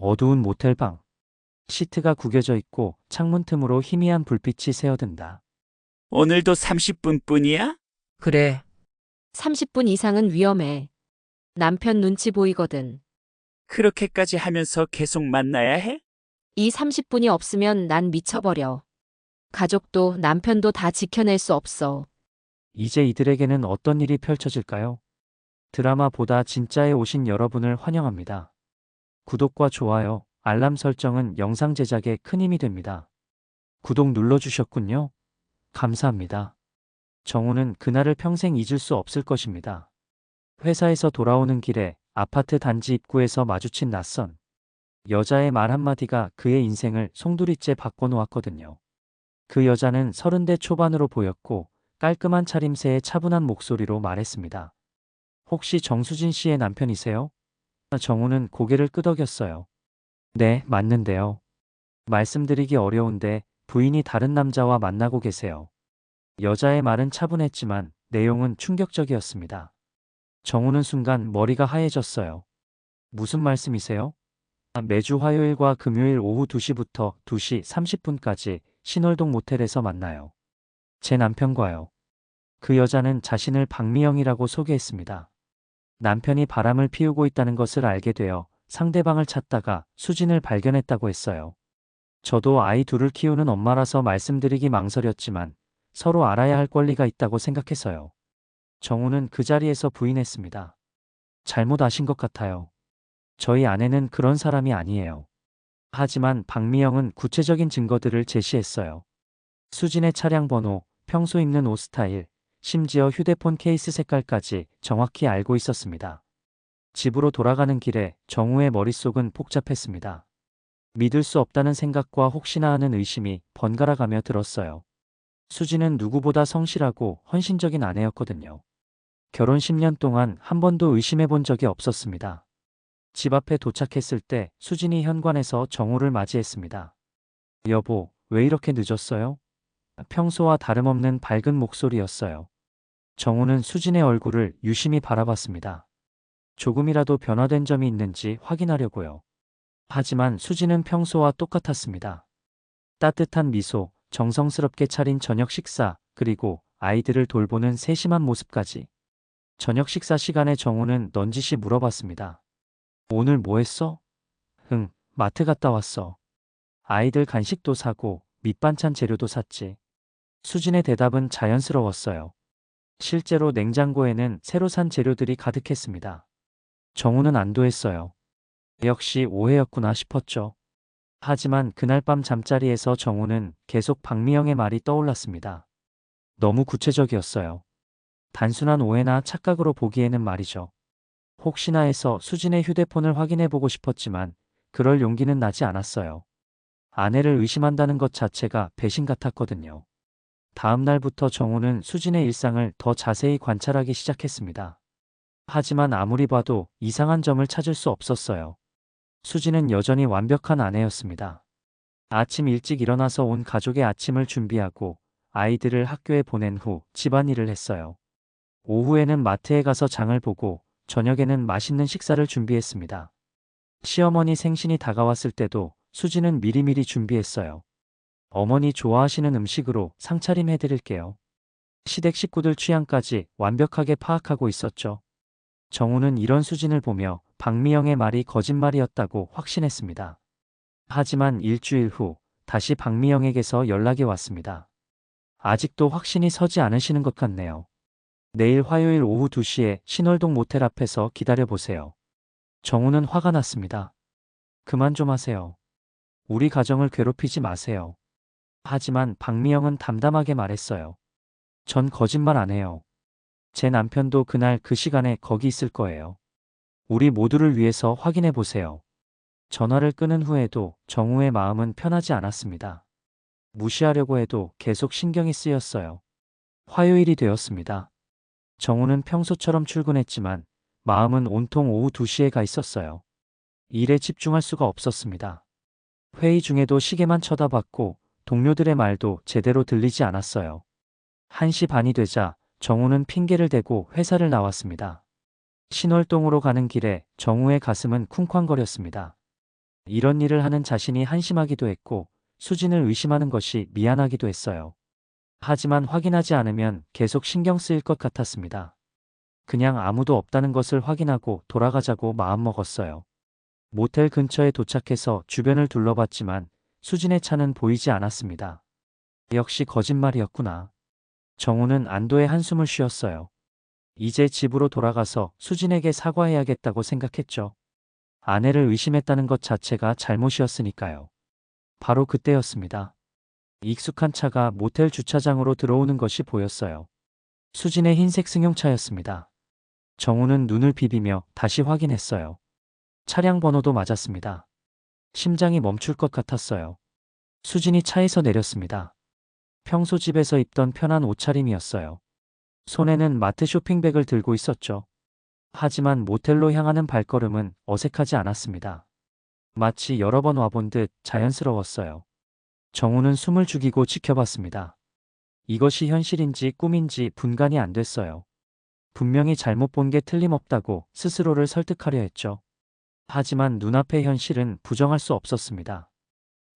어두운 모텔방. 시트가 구겨져 있고 창문 틈으로 희미한 불빛이 새어든다. 오늘도 30분뿐이야? 그래. 30분 이상은 위험해. 남편 눈치 보이거든. 그렇게까지 하면서 계속 만나야 해? 이 30분이 없으면 난 미쳐버려. 가족도 남편도 다 지켜낼 수 없어. 이제 이들에게는 어떤 일이 펼쳐질까요? 드라마보다 진짜에 오신 여러분을 환영합니다. 구독과 좋아요, 알람 설정은 영상 제작에 큰 힘이 됩니다. 구독 눌러주셨군요. 감사합니다. 정우는 그날을 평생 잊을 수 없을 것입니다. 회사에서 돌아오는 길에 아파트 단지 입구에서 마주친 낯선 여자의 말 한마디가 그의 인생을 송두리째 바꿔놓았거든요. 그 여자는 30대 초반으로 보였고 깔끔한 차림새의 차분한 목소리로 말했습니다. 혹시 정수진 씨의 남편이세요? 정우는 고개를 끄덕였어요. 네, 맞는데요. 말씀드리기 어려운데 부인이 다른 남자와 만나고 계세요. 여자의 말은 차분했지만 내용은 충격적이었습니다. 정우는 순간 머리가 하얘졌어요. 무슨 말씀이세요? 매주 화요일과 금요일 오후 2시부터 2시 30분까지 신월동 모텔에서 만나요. 제 남편과요. 그 여자는 자신을 박미영이라고 소개했습니다. 남편이 바람을 피우고 있다는 것을 알게 되어 상대방을 찾다가 수진을 발견했다고 했어요. 저도 아이 둘을 키우는 엄마라서 말씀드리기 망설였지만 서로 알아야 할 권리가 있다고 생각해서요. 정우는 그 자리에서 부인했습니다. 잘못 아신 것 같아요. 저희 아내는 그런 사람이 아니에요. 하지만 박미영은 구체적인 증거들을 제시했어요. 수진의 차량 번호, 평소 입는 옷 스타일, 심지어 휴대폰 케이스 색깔까지 정확히 알고 있었습니다. 집으로 돌아가는 길에 정우의 머릿속은 복잡했습니다. 믿을 수 없다는 생각과 혹시나 하는 의심이 번갈아가며 들었어요. 수진은 누구보다 성실하고 헌신적인 아내였거든요. 결혼 10년 동안 한 번도 의심해 본 적이 없었습니다. 집 앞에 도착했을 때 수진이 현관에서 정우를 맞이했습니다. 여보, 왜 이렇게 늦었어요? 평소와 다름없는 밝은 목소리였어요. 정우는 수진의 얼굴을 유심히 바라봤습니다. 조금이라도 변화된 점이 있는지 확인하려고요. 하지만 수진은 평소와 똑같았습니다. 따뜻한 미소, 정성스럽게 차린 저녁 식사, 그리고 아이들을 돌보는 세심한 모습까지. 저녁 식사 시간에 정우는 넌지시 물어봤습니다. 오늘 뭐 했어? 마트 갔다 왔어. 아이들 간식도 사고 밑반찬 재료도 샀지. 수진의 대답은 자연스러웠어요. 실제로 냉장고에는 새로 산 재료들이 가득했습니다. 정우는 안도했어요. 역시 오해였구나 싶었죠. 하지만 그날 밤 잠자리에서 정우는 계속 박미영의 말이 떠올랐습니다. 너무 구체적이었어요. 단순한 오해나 착각으로 보기에는 말이죠. 혹시나 해서 수진의 휴대폰을 확인해 보고 싶었지만 그럴 용기는 나지 않았어요. 아내를 의심한다는 것 자체가 배신 같았거든요. 다음 날부터 정우는 수진의 일상을 더 자세히 관찰하기 시작했습니다. 하지만 아무리 봐도 이상한 점을 찾을 수 없었어요. 수진은 여전히 완벽한 아내였습니다. 아침 일찍 일어나서 온 가족의 아침을 준비하고 아이들을 학교에 보낸 후 집안일을 했어요. 오후에는 마트에 가서 장을 보고 저녁에는 맛있는 식사를 준비했습니다. 시어머니 생신이 다가왔을 때도 수진은 미리미리 준비했어요. 어머니 좋아하시는 음식으로 상차림 해드릴게요. 시댁 식구들 취향까지 완벽하게 파악하고 있었죠. 정우는 이런 수진을 보며 박미영의 말이 거짓말이었다고 확신했습니다. 하지만 일주일 후 다시 박미영에게서 연락이 왔습니다. 아직도 확신이 서지 않으시는 것 같네요. 내일 화요일 오후 2시에 신월동 모텔 앞에서 기다려보세요. 정우는 화가 났습니다. 그만 좀 하세요. 우리 가정을 괴롭히지 마세요. 하지만 박미영은 담담하게 말했어요. 전 거짓말 안 해요. 제 남편도 그날 그 시간에 거기 있을 거예요. 우리 모두를 위해서 확인해 보세요. 전화를 끊은 후에도 정우의 마음은 편하지 않았습니다. 무시하려고 해도 계속 신경이 쓰였어요. 화요일이 되었습니다. 정우는 평소처럼 출근했지만 마음은 온통 오후 2시에 가 있었어요. 일에 집중할 수가 없었습니다. 회의 중에도 시계만 쳐다봤고 동료들의 말도 제대로 들리지 않았어요. 1시 반이 되자 정우는 핑계를 대고 회사를 나왔습니다. 신월동으로 가는 길에 정우의 가슴은 쿵쾅거렸습니다. 이런 일을 하는 자신이 한심하기도 했고 수진을 의심하는 것이 미안하기도 했어요. 하지만 확인하지 않으면 계속 신경 쓰일 것 같았습니다. 그냥 아무도 없다는 것을 확인하고 돌아가자고 마음먹었어요. 모텔 근처에 도착해서 주변을 둘러봤지만 수진의 차는 보이지 않았습니다. 역시 거짓말이었구나. 정우는 안도의 한숨을 쉬었어요. 이제 집으로 돌아가서 수진에게 사과해야겠다고 생각했죠. 아내를 의심했다는 것 자체가 잘못이었으니까요. 바로 그때였습니다. 익숙한 차가 모텔 주차장으로 들어오는 것이 보였어요. 수진의 흰색 승용차였습니다. 정우는 눈을 비비며 다시 확인했어요. 차량 번호도 맞았습니다. 심장이 멈출 것 같았어요. 수진이 차에서 내렸습니다. 평소 집에서 입던 편한 옷차림이었어요. 손에는 마트 쇼핑백을 들고 있었죠. 하지만 모텔로 향하는 발걸음은 어색하지 않았습니다. 마치 여러 번 와본 듯 자연스러웠어요. 정우는 숨을 죽이고 지켜봤습니다. 이것이 현실인지 꿈인지 분간이 안 됐어요. 분명히 잘못 본 게 틀림없다고 스스로를 설득하려 했죠. 하지만 눈앞의 현실은 부정할 수 없었습니다.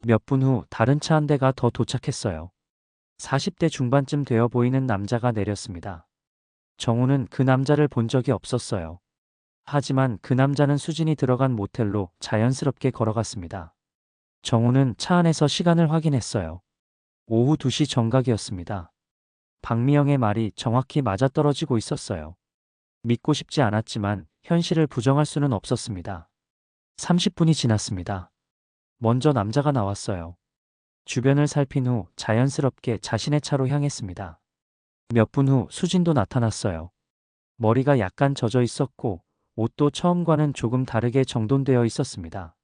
몇 분 후 다른 차 한 대가 더 도착했어요. 40대 중반쯤 되어 보이는 남자가 내렸습니다. 정우는 그 남자를 본 적이 없었어요. 하지만 그 남자는 수진이 들어간 모텔로 자연스럽게 걸어갔습니다. 정우는 차 안에서 시간을 확인했어요. 오후 2시 정각이었습니다. 박미영의 말이 정확히 맞아떨어지고 있었어요. 믿고 싶지 않았지만 현실을 부정할 수는 없었습니다. 30분이 지났습니다. 먼저 남자가 나왔어요. 주변을 살핀 후 자연스럽게 자신의 차로 향했습니다. 몇 분 후 수진도 나타났어요. 머리가 약간 젖어 있었고 옷도 처음과는 조금 다르게 정돈되어 있었습니다.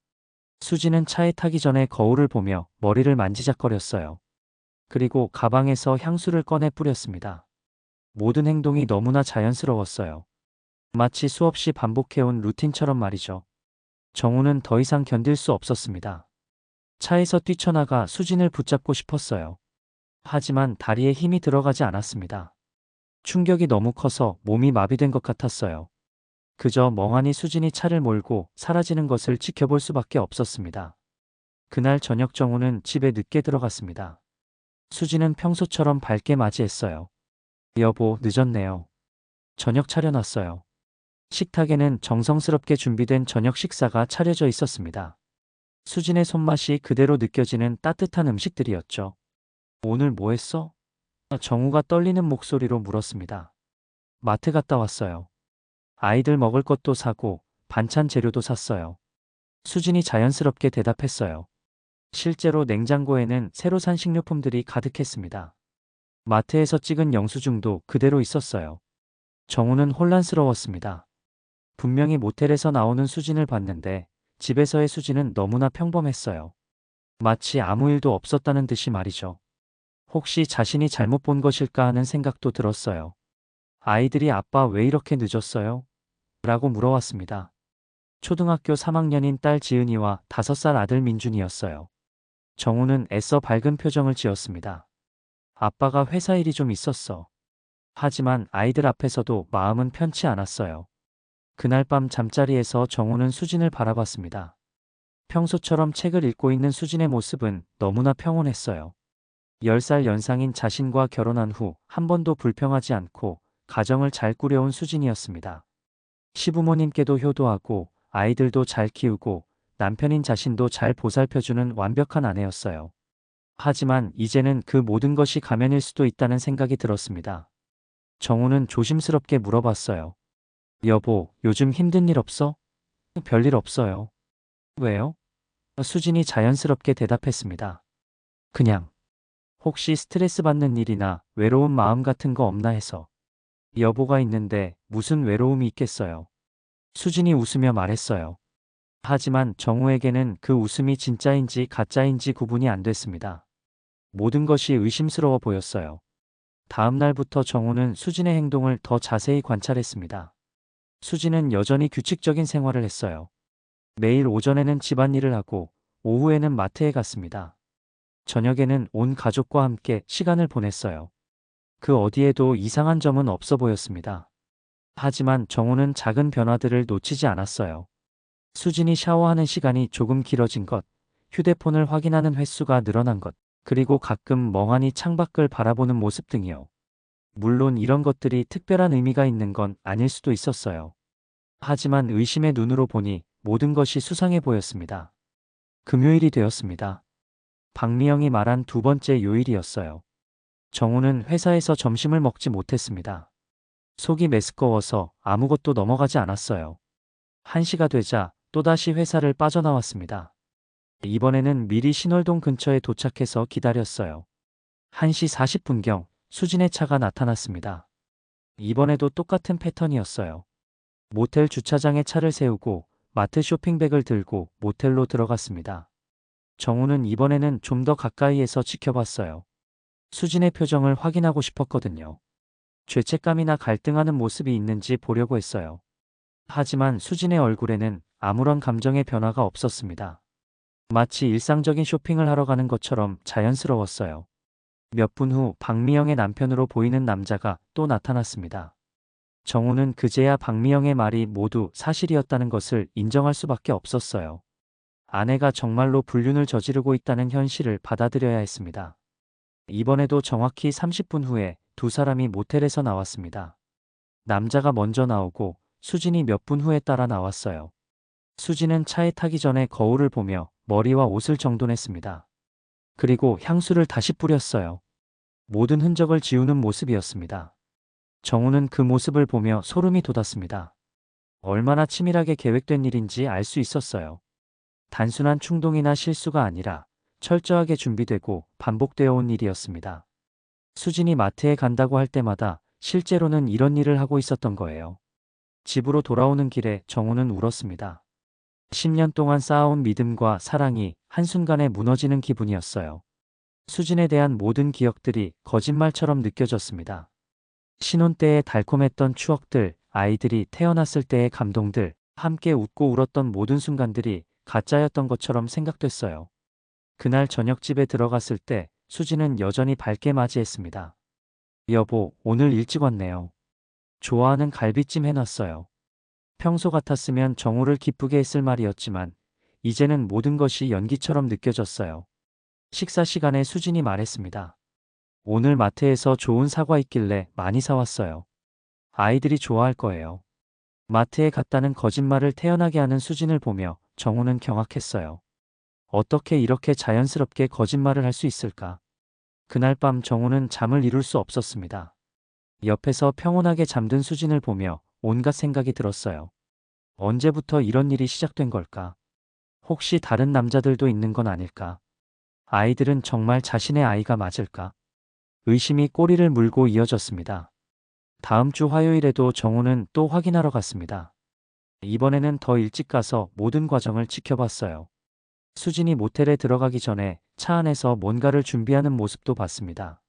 수진은 차에 타기 전에 거울을 보며 머리를 만지작거렸어요. 그리고 가방에서 향수를 꺼내 뿌렸습니다. 모든 행동이 너무나 자연스러웠어요. 마치 수없이 반복해온 루틴처럼 말이죠. 정우는 더 이상 견딜 수 없었습니다. 차에서 뛰쳐나가 수진을 붙잡고 싶었어요. 하지만 다리에 힘이 들어가지 않았습니다. 충격이 너무 커서 몸이 마비된 것 같았어요. 그저 멍하니 수진이 차를 몰고 사라지는 것을 지켜볼 수밖에 없었습니다. 그날 저녁 정우는 집에 늦게 들어갔습니다. 수진은 평소처럼 밝게 맞이했어요. 여보, 늦었네요. 저녁 차려놨어요. 식탁에는 정성스럽게 준비된 저녁 식사가 차려져 있었습니다. 수진의 손맛이 그대로 느껴지는 따뜻한 음식들이었죠. 오늘 뭐 했어? 정우가 떨리는 목소리로 물었습니다. 마트 갔다 왔어요. 아이들 먹을 것도 사고 반찬 재료도 샀어요. 수진이 자연스럽게 대답했어요. 실제로 냉장고에는 새로 산 식료품들이 가득했습니다. 마트에서 찍은 영수증도 그대로 있었어요. 정우는 혼란스러웠습니다. 분명히 모텔에서 나오는 수진을 봤는데 집에서의 수진은 너무나 평범했어요. 마치 아무 일도 없었다는 듯이 말이죠. 혹시 자신이 잘못 본 것일까 하는 생각도 들었어요. 아이들이 아빠 왜 이렇게 늦었어요? 라고 물어왔습니다. 초등학교 3학년인 딸 지은이와 5살 아들 민준이었어요. 정우는 애써 밝은 표정을 지었습니다. 아빠가 회사 일이 좀 있었어. 하지만 아이들 앞에서도 마음은 편치 않았어요. 그날 밤 잠자리에서 정우는 수진을 바라봤습니다. 평소처럼 책을 읽고 있는 수진의 모습은 너무나 평온했어요. 10살 연상인 자신과 결혼한 후 한 번도 불평하지 않고 가정을 잘 꾸려온 수진이었습니다. 시부모님께도 효도하고 아이들도 잘 키우고 남편인 자신도 잘 보살펴주는 완벽한 아내였어요. 하지만 이제는 그 모든 것이 가면일 수도 있다는 생각이 들었습니다. 정우는 조심스럽게 물어봤어요. 여보, 요즘 힘든 일 없어? 별일 없어요. 왜요? 수진이 자연스럽게 대답했습니다. 그냥. 혹시 스트레스 받는 일이나 외로운 마음 같은 거 없나 해서. 여보가 있는데 무슨 외로움이 있겠어요. 수진이 웃으며 말했어요. 하지만 정우에게는 그 웃음이 진짜인지 가짜인지 구분이 안 됐습니다. 모든 것이 의심스러워 보였어요. 다음 날부터 정우는 수진의 행동을 더 자세히 관찰했습니다. 수진은 여전히 규칙적인 생활을 했어요. 매일 오전에는 집안일을 하고 오후에는 마트에 갔습니다. 저녁에는 온 가족과 함께 시간을 보냈어요. 그 어디에도 이상한 점은 없어 보였습니다. 하지만 정우는 작은 변화들을 놓치지 않았어요. 수진이 샤워하는 시간이 조금 길어진 것, 휴대폰을 확인하는 횟수가 늘어난 것, 그리고 가끔 멍하니 창밖을 바라보는 모습 등이요. 물론 이런 것들이 특별한 의미가 있는 건 아닐 수도 있었어요. 하지만 의심의 눈으로 보니 모든 것이 수상해 보였습니다. 금요일이 되었습니다. 박미영이 말한 두 번째 요일이었어요. 정우는 회사에서 점심을 먹지 못했습니다. 속이 메스꺼워서 아무것도 넘어가지 않았어요. 1시가 되자 또다시 회사를 빠져나왔습니다. 이번에는 미리 신월동 근처에 도착해서 기다렸어요. 1시 40분경 수진의 차가 나타났습니다. 이번에도 똑같은 패턴이었어요. 모텔 주차장에 차를 세우고 마트 쇼핑백을 들고 모텔로 들어갔습니다. 정우는 이번에는 좀 더 가까이에서 지켜봤어요. 수진의 표정을 확인하고 싶었거든요. 죄책감이나 갈등하는 모습이 있는지 보려고 했어요. 하지만 수진의 얼굴에는 아무런 감정의 변화가 없었습니다. 마치 일상적인 쇼핑을 하러 가는 것처럼 자연스러웠어요. 몇 분 후 박미영의 남편으로 보이는 남자가 또 나타났습니다. 정우는 그제야 박미영의 말이 모두 사실이었다는 것을 인정할 수밖에 없었어요. 아내가 정말로 불륜을 저지르고 있다는 현실을 받아들여야 했습니다. 이번에도 정확히 30분 후에 두 사람이 모텔에서 나왔습니다. 남자가 먼저 나오고 수진이 몇 분 후에 따라 나왔어요. 수진은 차에 타기 전에 거울을 보며 머리와 옷을 정돈했습니다. 그리고 향수를 다시 뿌렸어요. 모든 흔적을 지우는 모습이었습니다. 정우는 그 모습을 보며 소름이 돋았습니다. 얼마나 치밀하게 계획된 일인지 알 수 있었어요. 단순한 충동이나 실수가 아니라 철저하게 준비되고 반복되어 온 일이었습니다. 수진이 마트에 간다고 할 때마다 실제로는 이런 일을 하고 있었던 거예요. 집으로 돌아오는 길에 정우는 울었습니다. 10년 동안 쌓아온 믿음과 사랑이 한순간에 무너지는 기분이었어요. 수진에 대한 모든 기억들이 거짓말처럼 느껴졌습니다. 신혼 때의 달콤했던 추억들, 아이들이 태어났을 때의 감동들, 함께 웃고 울었던 모든 순간들이 가짜였던 것처럼 생각됐어요. 그날 저녁 집에 들어갔을 때 수진은 여전히 밝게 맞이했습니다. 여보, 오늘 일찍 왔네요. 좋아하는 갈비찜 해놨어요. 평소 같았으면 정우를 기쁘게 했을 말이었지만 이제는 모든 것이 연기처럼 느껴졌어요. 식사 시간에 수진이 말했습니다. 오늘 마트에서 좋은 사과 있길래 많이 사왔어요. 아이들이 좋아할 거예요. 마트에 갔다는 거짓말을 태연하게 하는 수진을 보며 정우는 경악했어요. 어떻게 이렇게 자연스럽게 거짓말을 할 수 있을까? 그날 밤 정우는 잠을 이룰 수 없었습니다. 옆에서 평온하게 잠든 수진을 보며 온갖 생각이 들었어요. 언제부터 이런 일이 시작된 걸까? 혹시 다른 남자들도 있는 건 아닐까? 아이들은 정말 자신의 아이가 맞을까? 의심이 꼬리를 물고 이어졌습니다. 다음 주 화요일에도 정우는 또 확인하러 갔습니다. 이번에는 더 일찍 가서 모든 과정을 지켜봤어요. 수진이 모텔에 들어가기 전에 차 안에서 뭔가를 준비하는 모습도 봤습니다.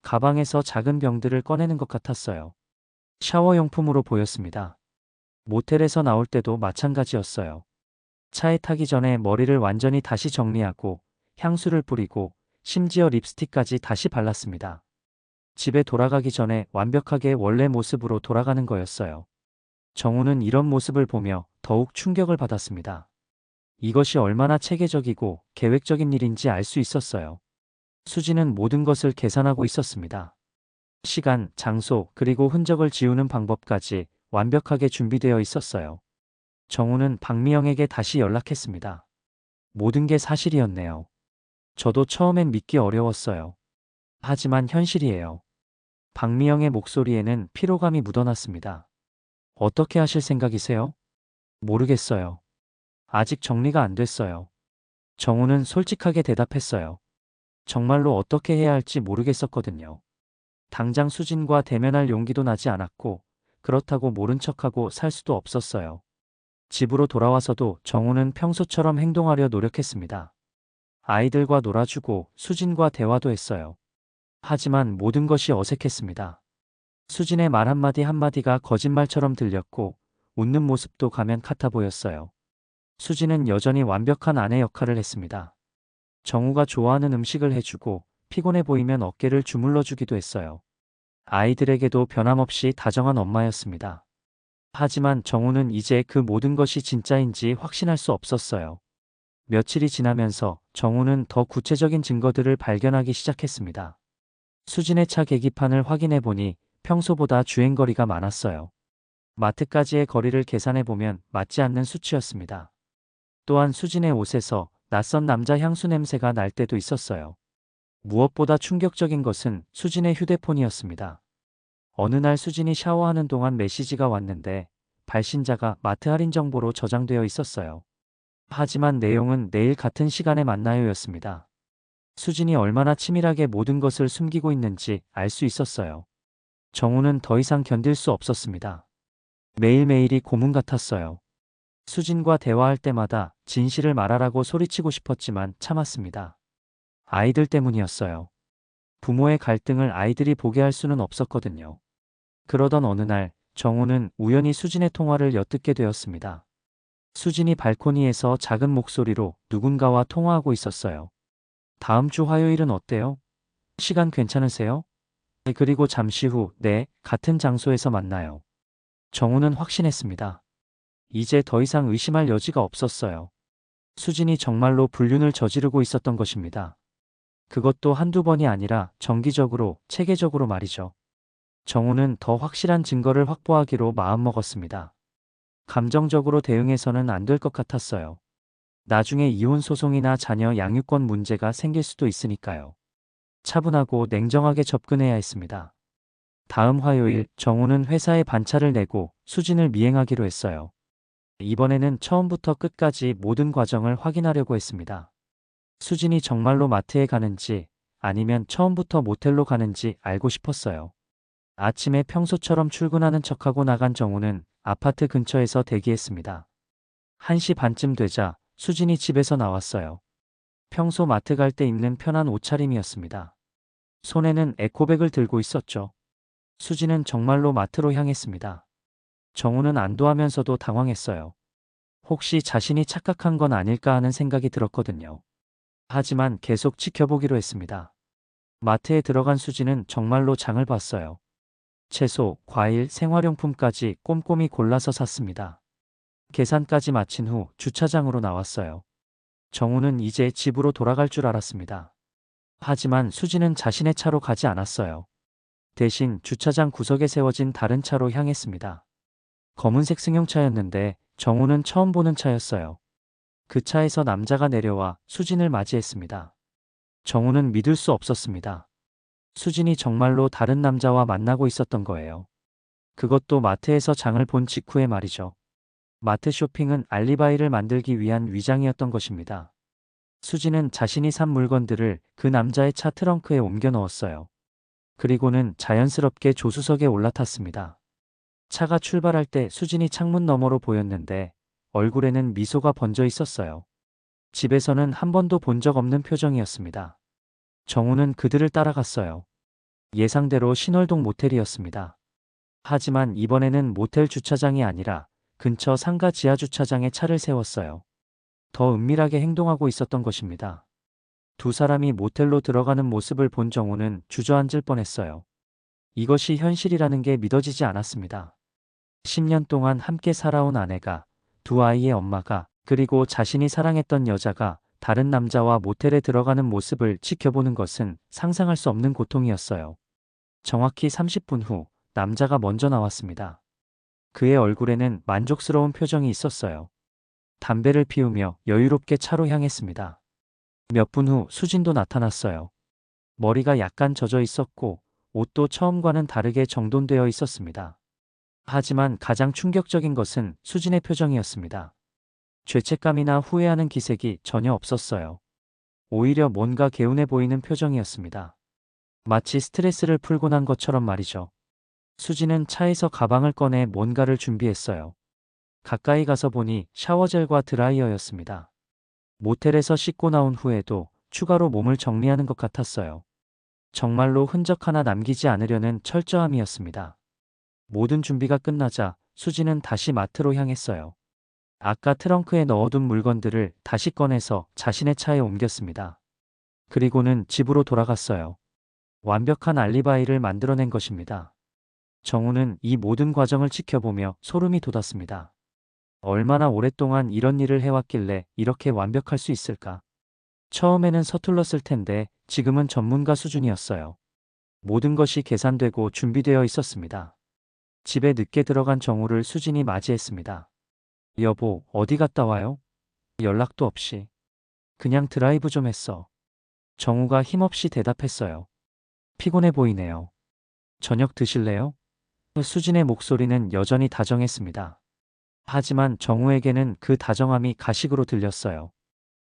가방에서 작은 병들을 꺼내는 것 같았어요. 샤워용품으로 보였습니다. 모텔에서 나올 때도 마찬가지였어요. 차에 타기 전에 머리를 완전히 다시 정리하고 향수를 뿌리고 심지어 립스틱까지 다시 발랐습니다. 집에 돌아가기 전에 완벽하게 원래 모습으로 돌아가는 거였어요. 정우는 이런 모습을 보며 더욱 충격을 받았습니다. 이것이 얼마나 체계적이고 계획적인 일인지 알 수 있었어요. 수지는 모든 것을 계산하고 있었습니다. 시간, 장소, 그리고 흔적을 지우는 방법까지 완벽하게 준비되어 있었어요. 정우는 박미영에게 다시 연락했습니다. 모든 게 사실이었네요. 저도 처음엔 믿기 어려웠어요. 하지만 현실이에요. 박미영의 목소리에는 피로감이 묻어났습니다. 어떻게 하실 생각이세요? 모르겠어요. 아직 정리가 안 됐어요. 정우는 솔직하게 대답했어요. 정말로 어떻게 해야 할지 모르겠었거든요. 당장 수진과 대면할 용기도 나지 않았고 그렇다고 모른 척하고 살 수도 없었어요. 집으로 돌아와서도 정우는 평소처럼 행동하려 노력했습니다. 아이들과 놀아주고 수진과 대화도 했어요. 하지만 모든 것이 어색했습니다. 수진의 말 한마디 한마디가 거짓말처럼 들렸고 웃는 모습도 가면 같아 보였어요. 수진은 여전히 완벽한 아내 역할을 했습니다. 정우가 좋아하는 음식을 해주고 피곤해 보이면 어깨를 주물러 주기도 했어요. 아이들에게도 변함없이 다정한 엄마였습니다. 하지만 정우는 이제 그 모든 것이 진짜인지 확신할 수 없었어요. 며칠이 지나면서 정우는 더 구체적인 증거들을 발견하기 시작했습니다. 수진의 차 계기판을 확인해 보니 평소보다 주행거리가 많았어요. 마트까지의 거리를 계산해 보면 맞지 않는 수치였습니다. 또한 수진의 옷에서 낯선 남자 향수 냄새가 날 때도 있었어요. 무엇보다 충격적인 것은 수진의 휴대폰이었습니다. 어느 날 수진이 샤워하는 동안 메시지가 왔는데 발신자가 마트 할인 정보로 저장되어 있었어요. 하지만 내용은 내일 같은 시간에 만나요였습니다. 수진이 얼마나 치밀하게 모든 것을 숨기고 있는지 알 수 있었어요. 정우는 더 이상 견딜 수 없었습니다. 매일매일이 고문 같았어요. 수진과 대화할 때마다 진실을 말하라고 소리치고 싶었지만 참았습니다. 아이들 때문이었어요. 부모의 갈등을 아이들이 보게 할 수는 없었거든요. 그러던 어느 날 정우는 우연히 수진의 통화를 엿듣게 되었습니다. 수진이 발코니에서 작은 목소리로 누군가와 통화하고 있었어요. 다음 주 화요일은 어때요? 시간 괜찮으세요? 그리고 잠시 후, 네, 같은 장소에서 만나요. 정우는 확신했습니다. 이제 더 이상 의심할 여지가 없었어요. 수진이 정말로 불륜을 저지르고 있었던 것입니다. 그것도 한두 번이 아니라 정기적으로, 체계적으로 말이죠. 정우는 더 확실한 증거를 확보하기로 마음먹었습니다. 감정적으로 대응해서는 안 될 것 같았어요. 나중에 이혼 소송이나 자녀 양육권 문제가 생길 수도 있으니까요. 차분하고 냉정하게 접근해야 했습니다. 다음 화요일 정우는 회사에 반차를 내고 수진을 미행하기로 했어요. 이번에는 처음부터 끝까지 모든 과정을 확인하려고 했습니다. 수진이 정말로 마트에 가는지 아니면 처음부터 모텔로 가는지 알고 싶었어요. 아침에 평소처럼 출근하는 척하고 나간 정우는 아파트 근처에서 대기했습니다. 1시 반쯤 되자 수진이 집에서 나왔어요. 평소 마트 갈 때 입는 편한 옷차림이었습니다. 손에는 에코백을 들고 있었죠. 수진은 정말로 마트로 향했습니다. 정우는 안도하면서도 당황했어요. 혹시 자신이 착각한 건 아닐까 하는 생각이 들었거든요. 하지만 계속 지켜보기로 했습니다. 마트에 들어간 수진은 정말로 장을 봤어요. 채소, 과일, 생활용품까지 꼼꼼히 골라서 샀습니다. 계산까지 마친 후 주차장으로 나왔어요. 정우는 이제 집으로 돌아갈 줄 알았습니다. 하지만 수진은 자신의 차로 가지 않았어요. 대신 주차장 구석에 세워진 다른 차로 향했습니다. 검은색 승용차였는데 정우는 처음 보는 차였어요. 그 차에서 남자가 내려와 수진을 맞이했습니다. 정우는 믿을 수 없었습니다. 수진이 정말로 다른 남자와 만나고 있었던 거예요. 그것도 마트에서 장을 본 직후에 말이죠. 마트 쇼핑은 알리바이를 만들기 위한 위장이었던 것입니다. 수진은 자신이 산 물건들을 그 남자의 차 트렁크에 옮겨 넣었어요. 그리고는 자연스럽게 조수석에 올라탔습니다. 차가 출발할 때 수진이 창문 너머로 보였는데 얼굴에는 미소가 번져 있었어요. 집에서는 한 번도 본 적 없는 표정이었습니다. 정우는 그들을 따라갔어요. 예상대로 신월동 모텔이었습니다. 하지만 이번에는 모텔 주차장이 아니라 근처 상가 지하 주차장에 차를 세웠어요. 더 은밀하게 행동하고 있었던 것입니다. 두 사람이 모텔로 들어가는 모습을 본 정우는 주저앉을 뻔했어요. 이것이 현실이라는 게 믿어지지 않았습니다. 10년 동안 함께 살아온 아내가, 두 아이의 엄마가, 그리고 자신이 사랑했던 여자가 다른 남자와 모텔에 들어가는 모습을 지켜보는 것은 상상할 수 없는 고통이었어요. 정확히 30분 후 남자가 먼저 나왔습니다. 그의 얼굴에는 만족스러운 표정이 있었어요. 담배를 피우며 여유롭게 차로 향했습니다. 몇 분 후 수진도 나타났어요. 머리가 약간 젖어 있었고 옷도 처음과는 다르게 정돈되어 있었습니다. 하지만 가장 충격적인 것은 수진의 표정이었습니다. 죄책감이나 후회하는 기색이 전혀 없었어요. 오히려 뭔가 개운해 보이는 표정이었습니다. 마치 스트레스를 풀고 난 것처럼 말이죠. 수진은 차에서 가방을 꺼내 뭔가를 준비했어요. 가까이 가서 보니 샤워젤과 드라이어였습니다. 모텔에서 씻고 나온 후에도 추가로 몸을 정리하는 것 같았어요. 정말로 흔적 하나 남기지 않으려는 철저함이었습니다. 모든 준비가 끝나자 수진은 다시 마트로 향했어요. 아까 트렁크에 넣어둔 물건들을 다시 꺼내서 자신의 차에 옮겼습니다. 그리고는 집으로 돌아갔어요. 완벽한 알리바이를 만들어낸 것입니다. 정우는 이 모든 과정을 지켜보며 소름이 돋았습니다. 얼마나 오랫동안 이런 일을 해왔길래 이렇게 완벽할 수 있을까? 처음에는 서툴렀을 텐데 지금은 전문가 수준이었어요. 모든 것이 계산되고 준비되어 있었습니다. 집에 늦게 들어간 정우를 수진이 맞이했습니다. 여보, 어디 갔다 와요? 연락도 없이. 그냥 드라이브 좀 했어. 정우가 힘없이 대답했어요. 피곤해 보이네요. 저녁 드실래요? 수진의 목소리는 여전히 다정했습니다. 하지만 정우에게는 그 다정함이 가식으로 들렸어요.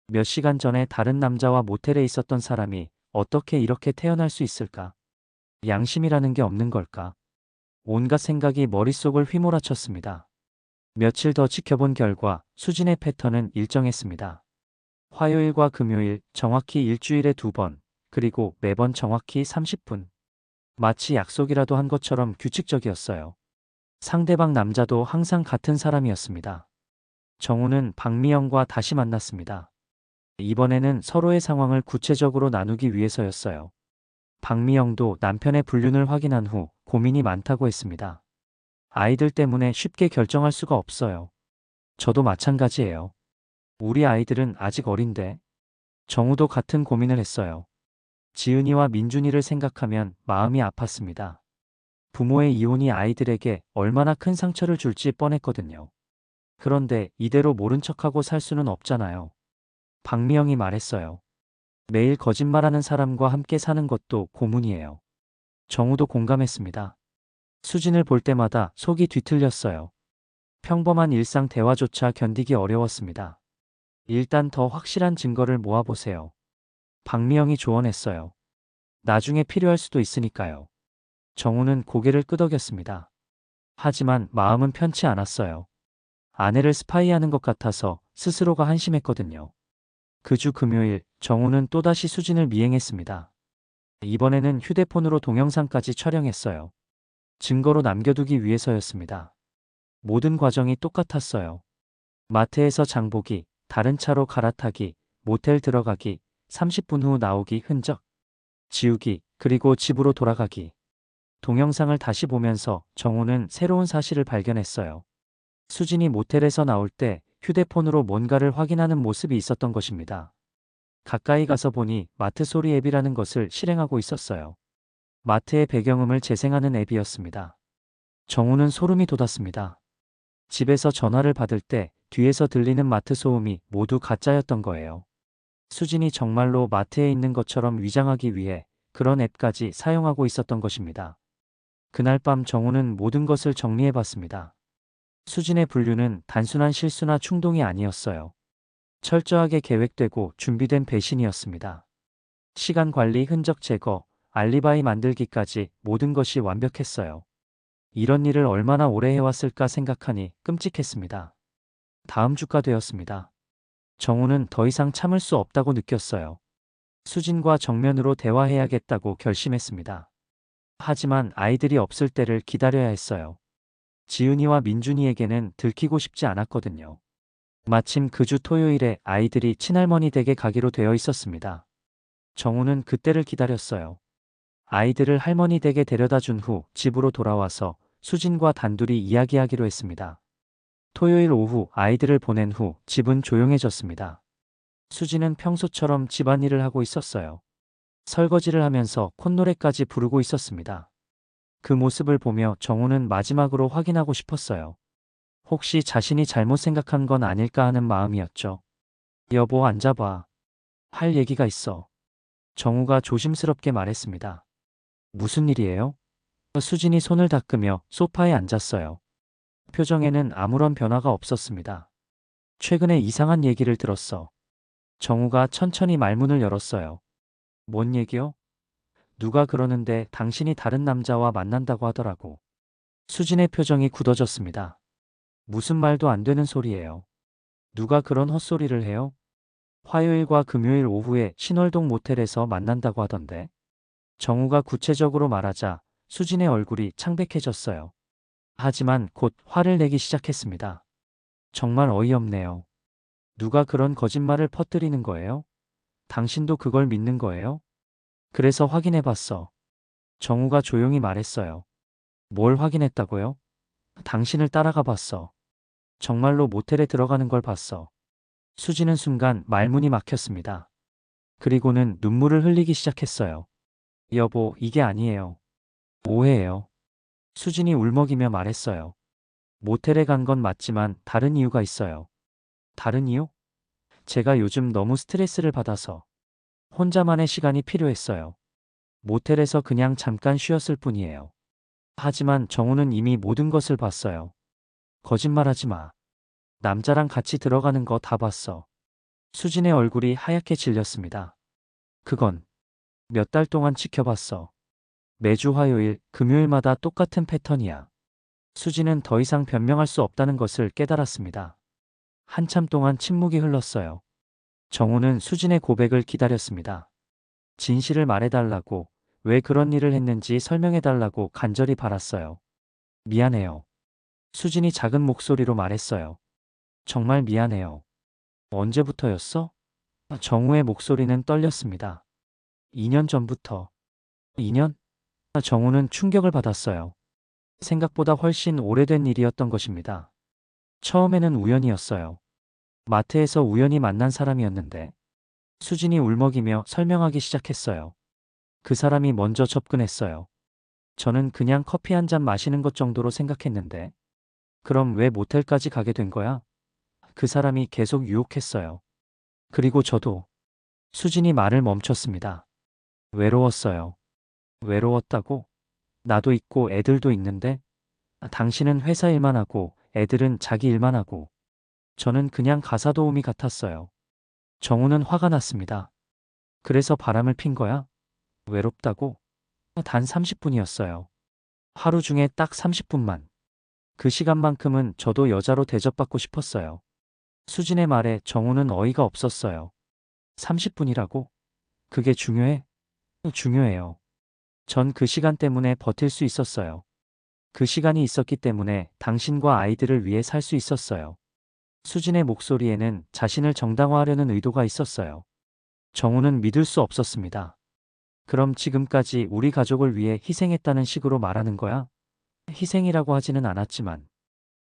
몇 시간 전에 다른 남자와 모텔에 있었던 사람이 어떻게 이렇게 태어날 수 있을까? 양심이라는 게 없는 걸까? 온갖 생각이 머릿속을 휘몰아쳤습니다. 며칠 더 지켜본 결과 수진의 패턴은 일정했습니다. 화요일과 금요일 정확히 일주일에 2번, 그리고 매번 정확히 30분. 마치 약속이라도 한 것처럼 규칙적이었어요. 상대방 남자도 항상 같은 사람이었습니다. 정우는 박미영과 다시 만났습니다. 이번에는 서로의 상황을 구체적으로 나누기 위해서였어요. 박미영도 남편의 불륜을 확인한 후 고민이 많다고 했습니다. 아이들 때문에 쉽게 결정할 수가 없어요. 저도 마찬가지예요. 우리 아이들은 아직 어린데. 정우도 같은 고민을 했어요. 지은이와 민준이를 생각하면 마음이 아팠습니다. 부모의 이혼이 아이들에게 얼마나 큰 상처를 줄지 뻔했거든요. 그런데 이대로 모른 척하고 살 수는 없잖아요. 박미영이 말했어요. 매일 거짓말하는 사람과 함께 사는 것도 고문이에요. 정우도 공감했습니다. 수진을 볼 때마다 속이 뒤틀렸어요. 평범한 일상 대화조차 견디기 어려웠습니다. 일단 더 확실한 증거를 모아보세요. 박미영이 조언했어요. 나중에 필요할 수도 있으니까요. 정우는 고개를 끄덕였습니다. 하지만 마음은 편치 않았어요. 아내를 스파이하는 것 같아서 스스로가 한심했거든요. 그 주 금요일 정우는 또다시 수진을 미행했습니다. 이번에는 휴대폰으로 동영상까지 촬영했어요. 증거로 남겨두기 위해서였습니다. 모든 과정이 똑같았어요. 마트에서 장보기, 다른 차로 갈아타기, 모텔 들어가기, 30분 후 나오기 흔적, 지우기, 그리고 집으로 돌아가기. 동영상을 다시 보면서 정우는 새로운 사실을 발견했어요. 수진이 모텔에서 나올 때 휴대폰으로 뭔가를 확인하는 모습이 있었던 것입니다. 가까이 가서 보니 마트 소리 앱이라는 것을 실행하고 있었어요. 마트의 배경음을 재생하는 앱이었습니다. 정우는 소름이 돋았습니다. 집에서 전화를 받을 때 뒤에서 들리는 마트 소음이 모두 가짜였던 거예요. 수진이 정말로 마트에 있는 것처럼 위장하기 위해 그런 앱까지 사용하고 있었던 것입니다. 그날 밤 정우는 모든 것을 정리해봤습니다. 수진의 불륜은 단순한 실수나 충동이 아니었어요. 철저하게 계획되고 준비된 배신이었습니다. 시간 관리, 흔적 제거, 알리바이 만들기까지 모든 것이 완벽했어요. 이런 일을 얼마나 오래 해왔을까 생각하니 끔찍했습니다. 다음 주가 되었습니다. 정우는 더 이상 참을 수 없다고 느꼈어요. 수진과 정면으로 대화해야겠다고 결심했습니다. 하지만 아이들이 없을 때를 기다려야 했어요. 지은이와 민준이에게는 들키고 싶지 않았거든요. 마침 그 주 토요일에 아이들이 친할머니 댁에 가기로 되어 있었습니다. 정우는 그때를 기다렸어요. 아이들을 할머니 댁에 데려다 준 후 집으로 돌아와서 수진과 단둘이 이야기하기로 했습니다. 토요일 오후 아이들을 보낸 후 집은 조용해졌습니다. 수진은 평소처럼 집안일을 하고 있었어요. 설거지를 하면서 콧노래까지 부르고 있었습니다. 그 모습을 보며 정우는 마지막으로 확인하고 싶었어요. 혹시 자신이 잘못 생각한 건 아닐까 하는 마음이었죠. 여보, 앉아봐. 할 얘기가 있어. 정우가 조심스럽게 말했습니다. 무슨 일이에요? 수진이 손을 닦으며 소파에 앉았어요. 표정에는 아무런 변화가 없었습니다. 최근에 이상한 얘기를 들었어. 정우가 천천히 말문을 열었어요. 뭔 얘기요? 누가 그러는데 당신이 다른 남자와 만난다고 하더라고. 수진의 표정이 굳어졌습니다. 무슨 말도 안 되는 소리예요. 누가 그런 헛소리를 해요? 화요일과 금요일 오후에 신월동 모텔에서 만난다고 하던데. 정우가 구체적으로 말하자 수진의 얼굴이 창백해졌어요. 하지만 곧 화를 내기 시작했습니다. 정말 어이없네요. 누가 그런 거짓말을 퍼뜨리는 거예요? 당신도 그걸 믿는 거예요? 그래서 확인해봤어. 정우가 조용히 말했어요. 뭘 확인했다고요? 당신을 따라가 봤어. 정말로 모텔에 들어가는 걸 봤어. 수지는 순간 말문이 막혔습니다. 그리고는 눈물을 흘리기 시작했어요. 여보, 이게 아니에요. 오해예요. 수진이 울먹이며 말했어요. 모텔에 간 건 맞지만 다른 이유가 있어요. 다른 이유? 제가 요즘 너무 스트레스를 받아서 혼자만의 시간이 필요했어요. 모텔에서 그냥 잠깐 쉬었을 뿐이에요. 하지만 정우는 이미 모든 것을 봤어요. 거짓말하지 마. 남자랑 같이 들어가는 거 다 봤어. 수진의 얼굴이 하얗게 질렸습니다. 그건 몇 달 동안 지켜봤어. 매주 화요일, 금요일마다 똑같은 패턴이야. 수진은 더 이상 변명할 수 없다는 것을 깨달았습니다. 한참 동안 침묵이 흘렀어요. 정우는 수진의 고백을 기다렸습니다. 진실을 말해달라고, 왜 그런 일을 했는지 설명해달라고 간절히 바랐어요. 미안해요. 수진이 작은 목소리로 말했어요. 정말 미안해요. 언제부터였어? 정우의 목소리는 떨렸습니다. 2년 전부터. 2년? 정우는 충격을 받았어요. 생각보다 훨씬 오래된 일이었던 것입니다. 처음에는 우연이었어요. 마트에서 우연히 만난 사람이었는데 수진이 울먹이며 설명하기 시작했어요. 그 사람이 먼저 접근했어요. 저는 그냥 커피 한 잔 마시는 것 정도로 생각했는데 그럼 왜 모텔까지 가게 된 거야? 그 사람이 계속 유혹했어요. 그리고 저도. 수진이 말을 멈췄습니다. 외로웠어요. 외로웠다고? 나도 있고 애들도 있는데 당신은 회사 일만 하고 애들은 자기 일만 하고 저는 그냥 가사 도우미 같았어요. 정우는 화가 났습니다. 그래서 바람을 핀 거야? 외롭다고? 단 30분이었어요. 하루 중에 딱 30분만. 그 시간만큼은 저도 여자로 대접받고 싶었어요. 수진의 말에 정우는 어이가 없었어요. 30분이라고? 그게 중요해? 중요해요. 전 그 시간 때문에 버틸 수 있었어요. 그 시간이 있었기 때문에 당신과 아이들을 위해 살 수 있었어요. 수진의 목소리에는 자신을 정당화하려는 의도가 있었어요. 정우는 믿을 수 없었습니다. 그럼 지금까지 우리 가족을 위해 희생했다는 식으로 말하는 거야? 희생이라고 하지는 않았지만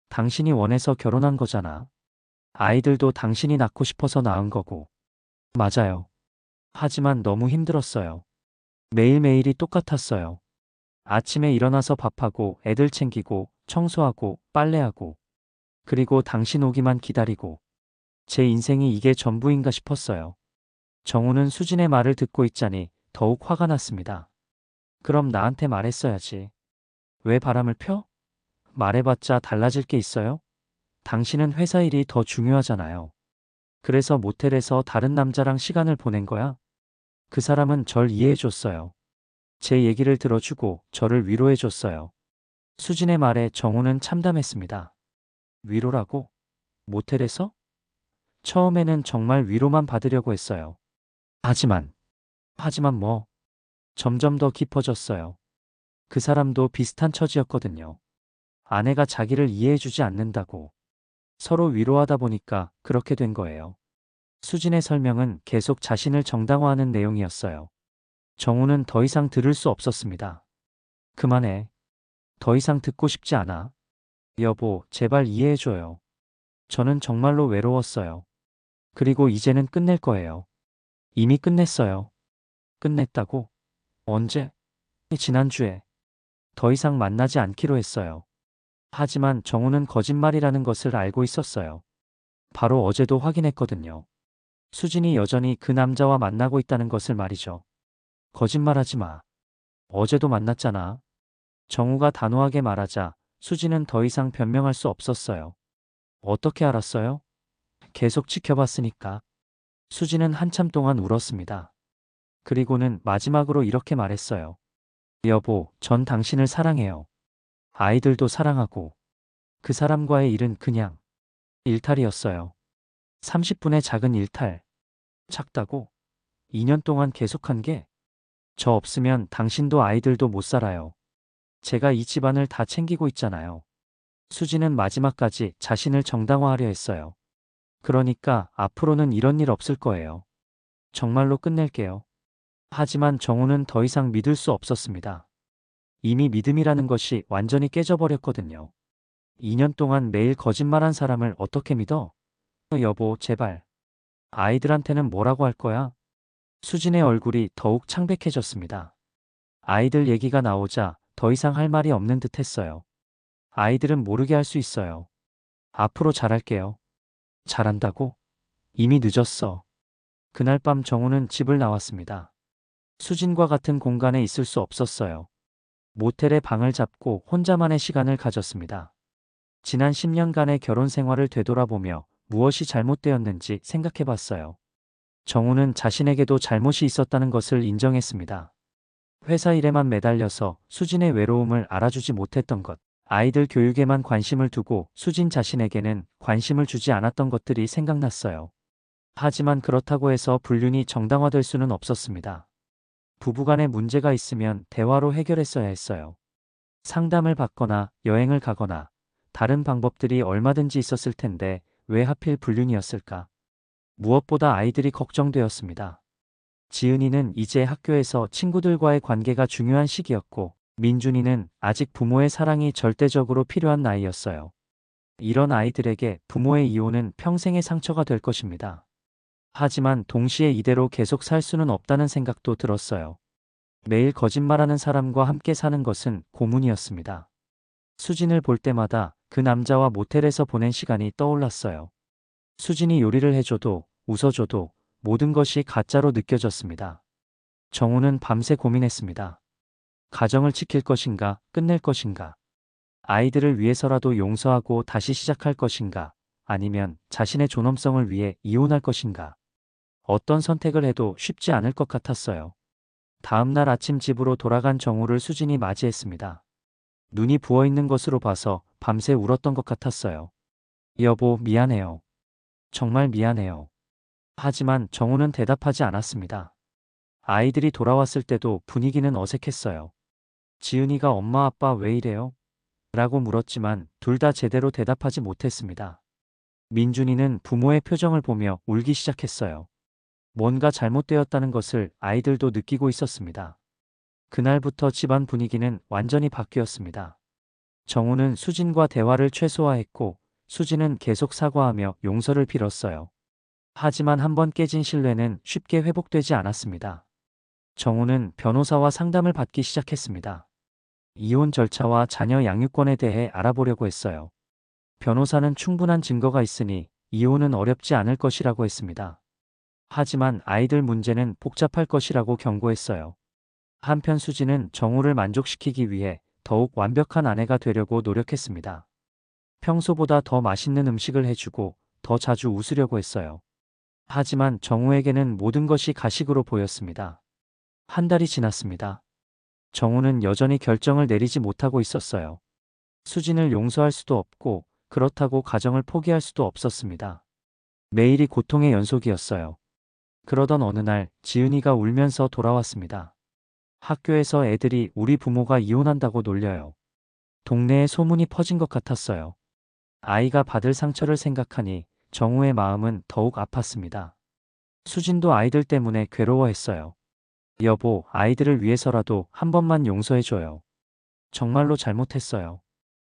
당신이 원해서 결혼한 거잖아. 아이들도 당신이 낳고 싶어서 낳은 거고. 맞아요. 하지만 너무 힘들었어요. 매일매일이 똑같았어요. 아침에 일어나서 밥하고 애들 챙기고 청소하고 빨래하고 그리고 당신 오기만 기다리고 제 인생이 이게 전부인가 싶었어요. 정우는 수진의 말을 듣고 있자니 더욱 화가 났습니다. 그럼 나한테 말했어야지. 왜 바람을 펴? 말해봤자 달라질 게 있어요? 당신은 회사 일이 더 중요하잖아요. 그래서 모텔에서 다른 남자랑 시간을 보낸 거야? 그 사람은 절 이해해줬어요. 제 얘기를 들어주고 저를 위로해줬어요. 수진의 말에 정우는 참담했습니다. 위로라고? 모텔에서? 처음에는 정말 위로만 받으려고 했어요. 하지만 뭐, 점점 더 깊어졌어요. 그 사람도 비슷한 처지였거든요. 아내가 자기를 이해해주지 않는다고. 서로 위로하다 보니까 그렇게 된 거예요. 수진의 설명은 계속 자신을 정당화하는 내용이었어요. 정우는 더 이상 들을 수 없었습니다. 그만해. 더 이상 듣고 싶지 않아. 여보, 제발 이해해줘요. 저는 정말로 외로웠어요. 그리고 이제는 끝낼 거예요. 이미 끝냈어요. 끝냈다고? 언제? 지난주에. 더 이상 만나지 않기로 했어요. 하지만 정우는 거짓말이라는 것을 알고 있었어요. 바로 어제도 확인했거든요. 수진이 여전히 그 남자와 만나고 있다는 것을 말이죠. 거짓말하지 마. 어제도 만났잖아. 정우가 단호하게 말하자 수진은 더 이상 변명할 수 없었어요. 어떻게 알았어요? 계속 지켜봤으니까. 수진은 한참 동안 울었습니다. 그리고는 마지막으로 이렇게 말했어요. 여보, 전 당신을 사랑해요. 아이들도 사랑하고. 그 사람과의 일은 그냥 일탈이었어요. 30분의 작은 일탈. 작다고? 2년 동안 계속한 게? 저 없으면 당신도 아이들도 못 살아요. 제가 이 집안을 다 챙기고 있잖아요. 수지는 마지막까지 자신을 정당화하려 했어요. 그러니까 앞으로는 이런 일 없을 거예요. 정말로 끝낼게요. 하지만 정우는 더 이상 믿을 수 없었습니다. 이미 믿음이라는 것이 완전히 깨져버렸거든요. 2년 동안 매일 거짓말한 사람을 어떻게 믿어? 여보, 제발. 아이들한테는 뭐라고 할 거야? 수진의 얼굴이 더욱 창백해졌습니다. 아이들 얘기가 나오자 더 이상 할 말이 없는 듯 했어요. 아이들은 모르게 할 수 있어요. 앞으로 잘할게요. 잘한다고? 이미 늦었어. 그날 밤 정우는 집을 나왔습니다. 수진과 같은 공간에 있을 수 없었어요. 모텔에 방을 잡고 혼자만의 시간을 가졌습니다. 지난 10년간의 결혼 생활을 되돌아보며 무엇이 잘못되었는지 생각해 봤어요. 정우는 자신에게도 잘못이 있었다는 것을 인정했습니다. 회사 일에만 매달려서 수진의 외로움을 알아주지 못했던 것, 아이들 교육에만 관심을 두고 수진 자신에게는 관심을 주지 않았던 것들이 생각났어요. 하지만 그렇다고 해서 불륜이 정당화될 수는 없었습니다. 부부간에 문제가 있으면 대화로 해결했어야 했어요. 상담을 받거나 여행을 가거나 다른 방법들이 얼마든지 있었을 텐데 왜 하필 불륜이었을까? 무엇보다 아이들이 걱정되었습니다. 지은이는 이제 학교에서 친구들과의 관계가 중요한 시기였고, 민준이는 아직 부모의 사랑이 절대적으로 필요한 나이였어요. 이런 아이들에게 부모의 이혼은 평생의 상처가 될 것입니다. 하지만 동시에 이대로 계속 살 수는 없다는 생각도 들었어요. 매일 거짓말하는 사람과 함께 사는 것은 고문이었습니다. 수진을 볼 때마다 그 남자와 모텔에서 보낸 시간이 떠올랐어요. 수진이 요리를 해줘도 웃어줘도 모든 것이 가짜로 느껴졌습니다. 정우는 밤새 고민했습니다. 가정을 지킬 것인가, 끝낼 것인가? 아이들을 위해서라도 용서하고 다시 시작할 것인가? 아니면 자신의 존엄성을 위해 이혼할 것인가? 어떤 선택을 해도 쉽지 않을 것 같았어요. 다음 날 아침 집으로 돌아간 정우를 수진이 맞이했습니다. 눈이 부어있는 것으로 봐서 밤새 울었던 것 같았어요. 여보, 미안해요. 정말 미안해요. 하지만 정우는 대답하지 않았습니다. 아이들이 돌아왔을 때도 분위기는 어색했어요. 지은이가 엄마 아빠 왜 이래요? 라고 물었지만 둘 다 제대로 대답하지 못했습니다. 민준이는 부모의 표정을 보며 울기 시작했어요. 뭔가 잘못되었다는 것을 아이들도 느끼고 있었습니다. 그날부터 집안 분위기는 완전히 바뀌었습니다. 정우는 수진과 대화를 최소화했고 수진은 계속 사과하며 용서를 빌었어요. 하지만 한번 깨진 신뢰는 쉽게 회복되지 않았습니다. 정우는 변호사와 상담을 받기 시작했습니다. 이혼 절차와 자녀 양육권에 대해 알아보려고 했어요. 변호사는 충분한 증거가 있으니 이혼은 어렵지 않을 것이라고 했습니다. 하지만 아이들 문제는 복잡할 것이라고 경고했어요. 한편 수진은 정우를 만족시키기 위해 더욱 완벽한 아내가 되려고 노력했습니다. 평소보다 더 맛있는 음식을 해주고 더 자주 웃으려고 했어요. 하지만 정우에게는 모든 것이 가식으로 보였습니다. 한 달이 지났습니다. 정우는 여전히 결정을 내리지 못하고 있었어요. 수진을 용서할 수도 없고 그렇다고 가정을 포기할 수도 없었습니다. 매일이 고통의 연속이었어요. 그러던 어느 날 지은이가 울면서 돌아왔습니다. 학교에서 애들이 우리 부모가 이혼한다고 놀려요. 동네에 소문이 퍼진 것 같았어요. 아이가 받을 상처를 생각하니 정우의 마음은 더욱 아팠습니다. 수진도 아이들 때문에 괴로워했어요. 여보, 아이들을 위해서라도 한 번만 용서해줘요. 정말로 잘못했어요.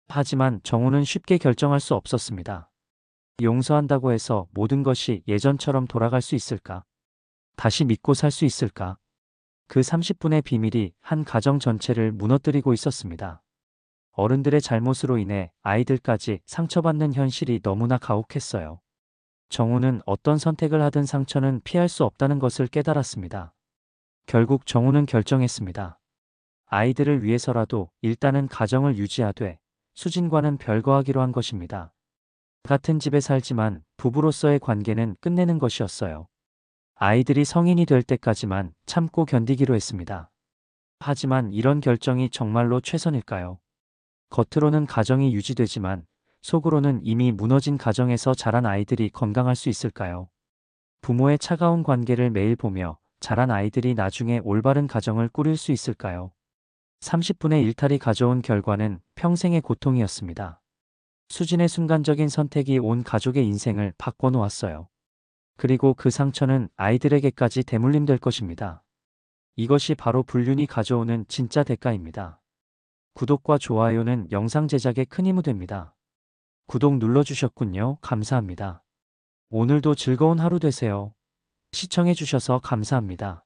하지만 정우는 쉽게 결정할 수 없었습니다. 용서한다고 해서 모든 것이 예전처럼 돌아갈 수 있을까? 다시 믿고 살 수 있을까? 그 30분의 비밀이 한 가정 전체를 무너뜨리고 있었습니다. 어른들의 잘못으로 인해 아이들까지 상처받는 현실이 너무나 가혹했어요. 정우는 어떤 선택을 하든 상처는 피할 수 없다는 것을 깨달았습니다. 결국 정우는 결정했습니다. 아이들을 위해서라도 일단은 가정을 유지하되 수진과는 별거하기로 한 것입니다. 같은 집에 살지만 부부로서의 관계는 끝내는 것이었어요. 아이들이 성인이 될 때까지만 참고 견디기로 했습니다. 하지만 이런 결정이 정말로 최선일까요? 겉으로는 가정이 유지되지만 속으로는 이미 무너진 가정에서 자란 아이들이 건강할 수 있을까요? 부모의 차가운 관계를 매일 보며 자란 아이들이 나중에 올바른 가정을 꾸릴 수 있을까요? 30분의 일탈이 가져온 결과는 평생의 고통이었습니다. 수진의 순간적인 선택이 온 가족의 인생을 바꿔놓았어요. 그리고 그 상처는 아이들에게까지 대물림될 것입니다. 이것이 바로 불륜이 가져오는 진짜 대가입니다. 구독과 좋아요는 영상 제작에 큰 힘이 됩니다. 구독 눌러주셨군요. 감사합니다. 오늘도 즐거운 하루 되세요. 시청해주셔서 감사합니다.